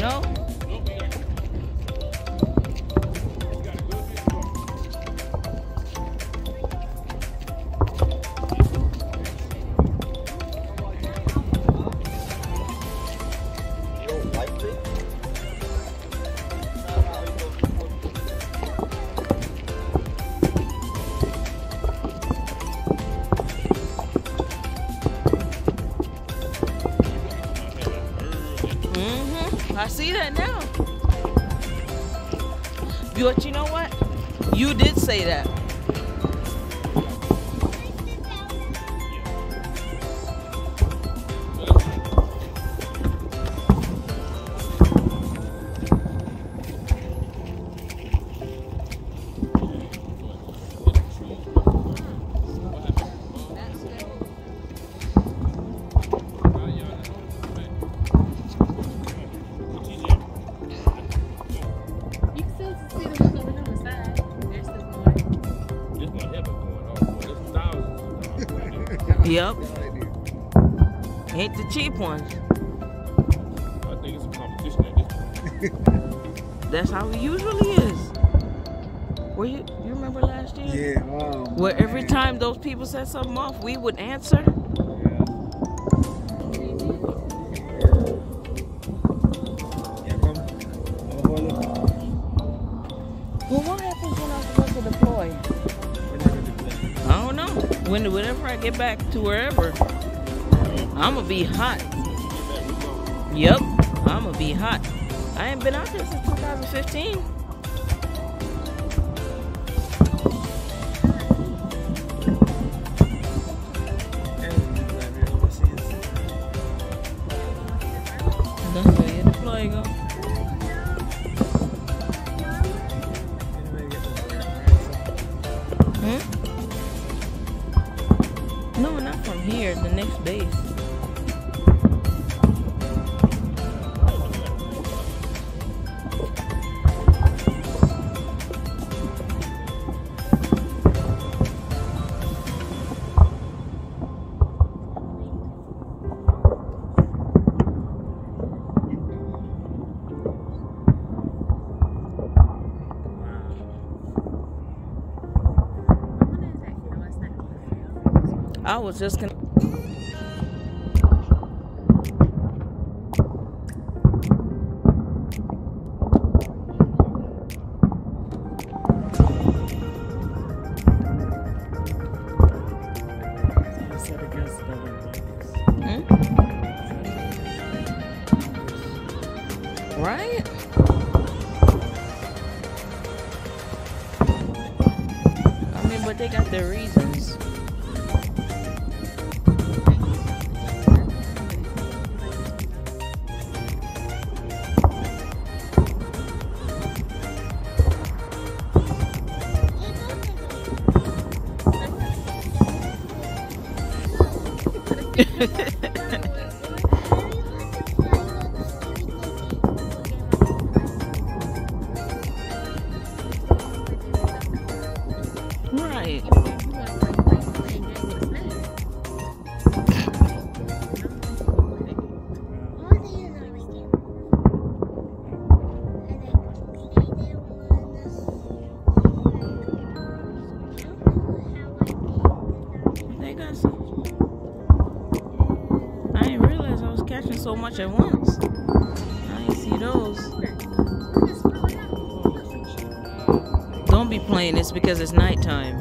No? I see that now. But you know what? You did say that. Yep. Ain't the cheap ones. I think it's a competition at this point. That's how it usually is. Were you remember last year? Yeah. Where every time those people said something off, we would answer. Well, what happens when I'm supposed to deploy? I don't know. Whenever I get back to wherever, I'm gonna be hot. Yep, I'm gonna be hot. I ain't been out there since 2015. That's where your deploy go. No, not from here. The next base. I was just gonna. Right? I mean, but they got their reasons. Right. They got some. I didn't realize I was catching so much at once. I didn't see those. Don't be playing this because it's nighttime.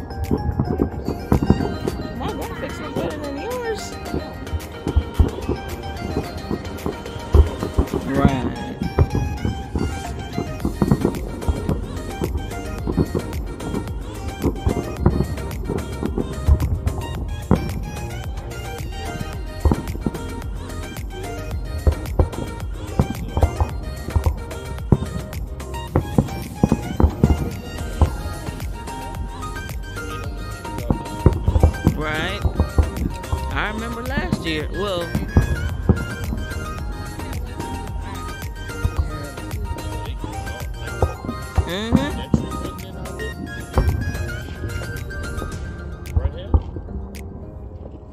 My graphics look better than yours. Right. Right. I remember last year. Well,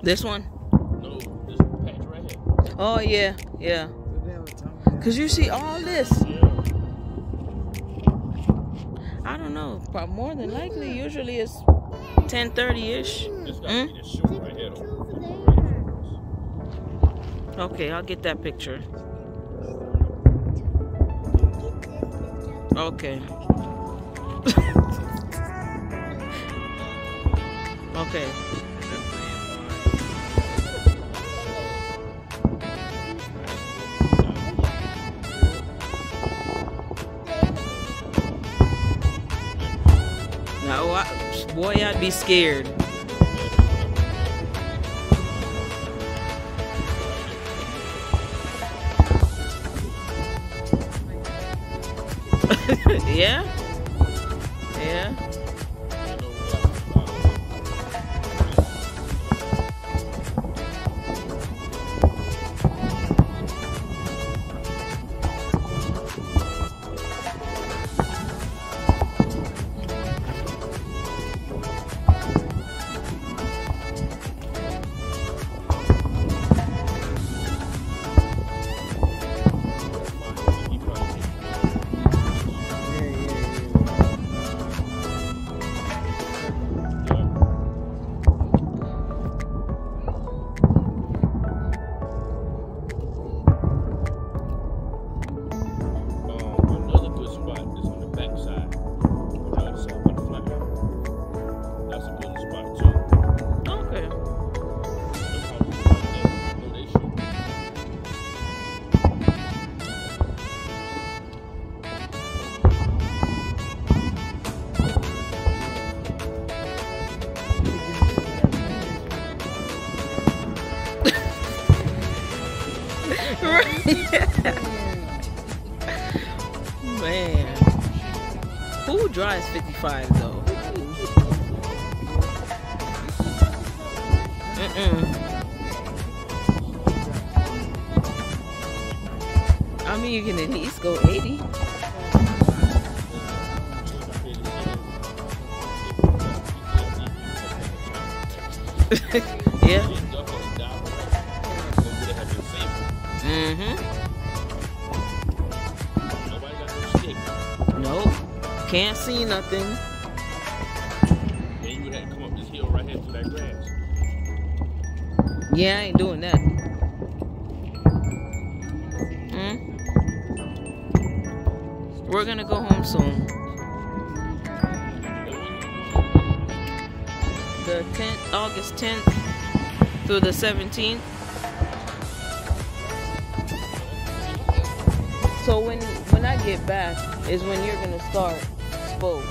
This one? No, this patch right here. Oh yeah, yeah. Cause you see all this. I don't know. Probably more than likely. Usually it's 10:30-ish. Okay, I'll get that picture. Okay. Okay. Now, boy, I'd be scared. Yeah? Yeah. Man, who drives 55 though? I mean, you can at least go 80. Yeah. Nope. Can't see nothing. And you would have to come up this hill right here to that grass. Yeah, I ain't doing that. We're gonna go home soon. The 10th, August 10th through the 17th. So when I get back is when you're gonna start school.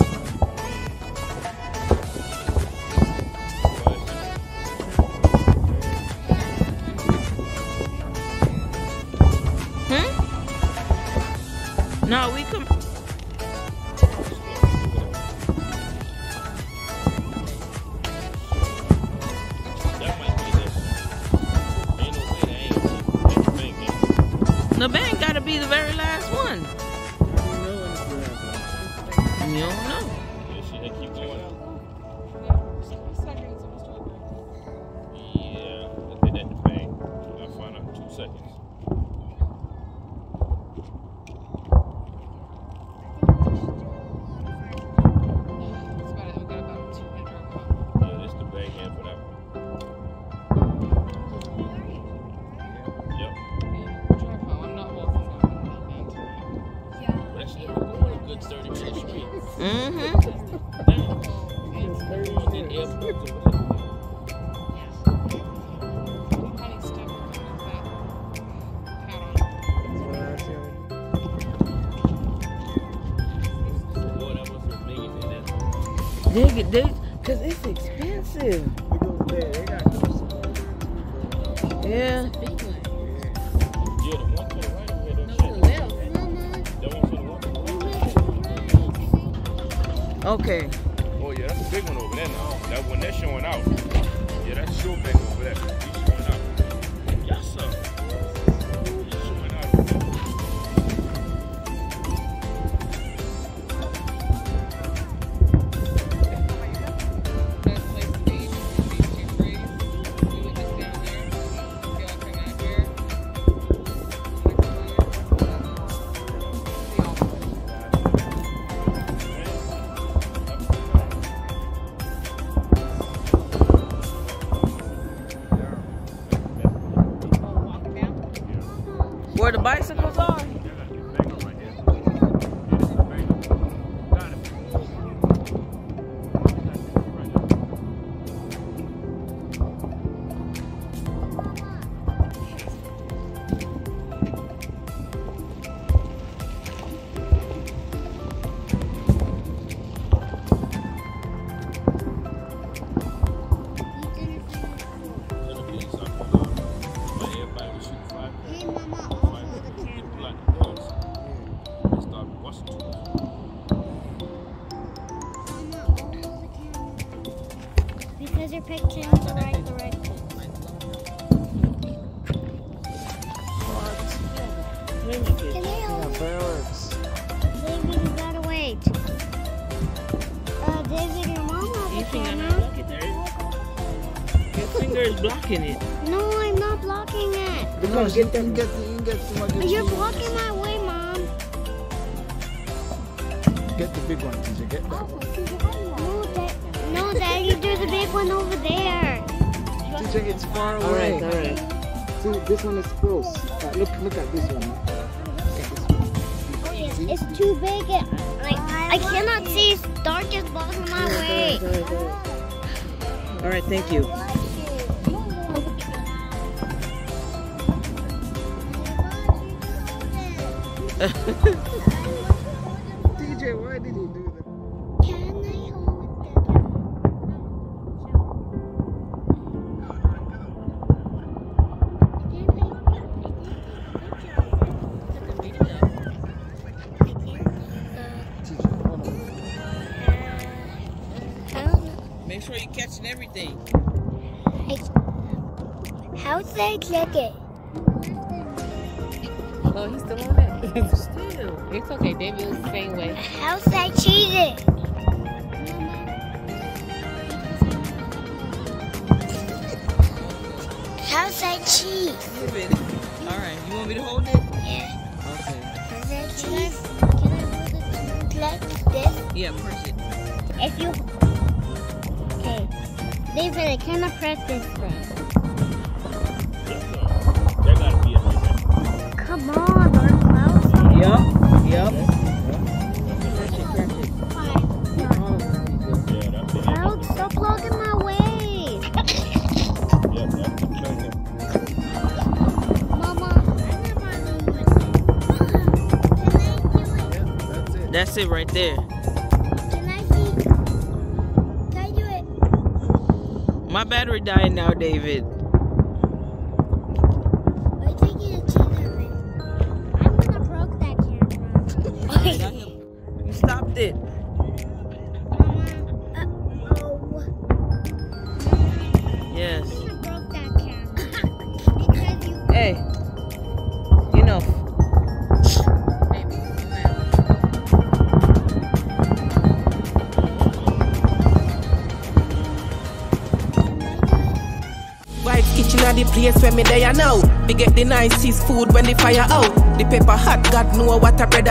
No, we come. The bank gotta be the very last one. You don't know. Keep going out. Yeah, I think that's the bank. I'll find out in 2 seconds. Yeah, this the bank hand for that one. Yep. That's a good 30 minute street. Cause it's expensive. Yeah. Okay. Oh yeah, that's a big one over there now. That one that's showing out. Yeah, that's sure big over there. He's showing out. Yes, sir. He's showing out over there. where the bicycles are? Because you're picking the right direction. Can I hold Fireworks. David, you gotta wait. David, your mom has You a think I'm camera. not blocking there? Your finger is blocking it. No, I'm not blocking it. Because you can get the You're blocking my way, Mom. Get the big one, TJ. Get that one. No, Daddy, there's a big one over there. TJ, it's far away. Alright. See, this one is close. Look at this one. Look at this one. See? It's too big. I cannot see. It's dark is blocking my way. Alright, thank you. TJ, why did he do that? Can I hold TJ, hold on. I don't know. Make sure you're catching everything. How should I click it? Oh, he's still on it. Still. It's okay. David was the same way. How should I cheese it? How should I cheese? Alright, you want me to hold it? Yeah. Okay. How should I cheese? Can I hold it like this? Yeah, press it. If you... Okay. David, I cannot press this thing. That gotta be it right there. Come on, our clouds. Yup. Yeah, that's it. Clouds, stop blocking my way. Yeah, that's the thing. Mama, That's it right there. can I see? Can I do it? My battery dying now, David. Are you taking a cheese of it? I'm gonna broke that camera. You stopped it. Uh-oh. Yes. I'm gonna broke that camera. Because you... Hey. Enough. Wife's kitchen are the place where me there now. We get the nicest food when the fire out. The pepper hot, God know what a bread.